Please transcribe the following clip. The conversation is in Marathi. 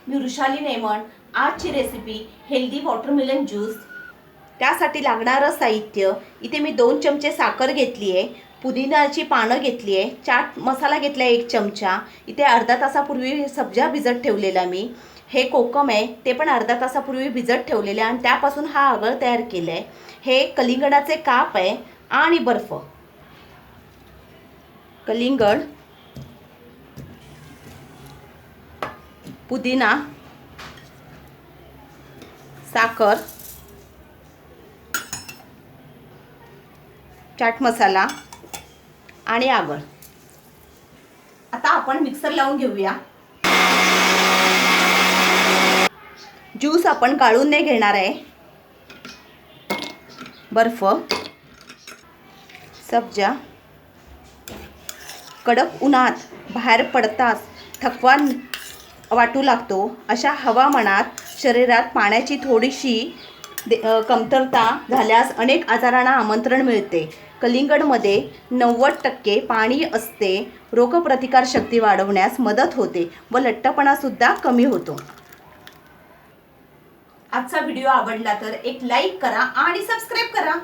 मी वृषाली नेमन। आजची रेसिपी हेल्दी वॉटरमेलन ज्यूस। त्यासाठी लागणारं साहित्य इथे मी 2 चमचे साखर घेतली आहे, पुदिनाची पानं घेतली आहे, चाट मसाला घेतला 1 चमचा, इथे अर्धा तासापूर्वी सब्जा भिजत ठेवलेला मी, हे कोकम आहे ते पण अर्धा तासापूर्वी भिजत ठेवलेले आणि त्यापासून हा आगळ तयार केला आहे, हे कलिंगडाचे काप आहे आणि बर्फ। कलिंगड, पुदिना, साखर, चाट मसाला आणि आगळ। आता आपण मिक्सर लावून घेऊया। ज्यूस आपण गाळून नाही घेणार आहे। बर्फ, सब्जा, कडक उन्हात बाहेर पडताच थकवा वाटू लागतो, अशा हवामानात शरीरात पाण्याची थोडीशी कमतरता झाल्यास अनेक आजारांना आमंत्रण मिळते। कलिंगडमध्ये 90% पाणी असते, रोगप्रतिकारशक्ती वाढवण्यास मदत होते व लठ्ठपणासुद्धा कमी होतो। आजचा व्हिडिओ आवडला तर एक लाईक करा आणि सबस्क्राईब करा।